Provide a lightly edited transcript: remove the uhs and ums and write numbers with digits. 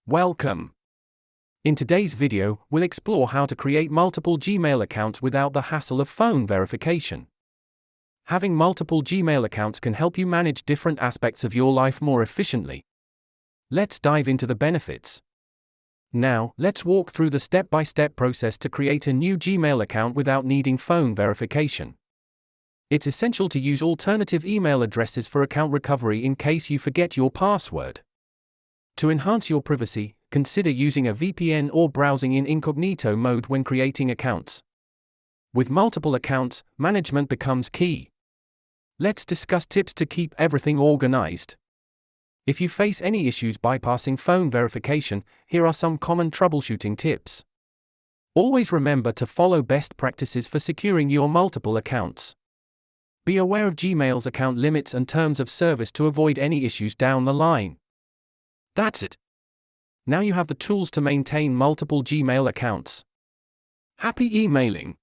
Welcome. In today's video, we'll explore how to create multiple Gmail accounts without the hassle of phone verification. Having multiple Gmail accounts can help you manage different aspects of your life more efficiently. Let's dive into the benefits. Now, let's walk through the step-by-step process to create a new Gmail account without needing phone verification. It's essential to use alternative email addresses for account recovery in case you forget your password. To enhance your privacy, consider using a VPN or browsing in incognito mode when creating accounts. With multiple accounts, management becomes key. Let's discuss tips to keep everything organized. If you face any issues bypassing phone verification, here are some common troubleshooting tips. Always remember to follow best practices for securing your multiple accounts. Be aware of Gmail's account limits and terms of service to avoid any issues down the line. That's it. Now you have the tools to maintain multiple Gmail accounts. Happy emailing!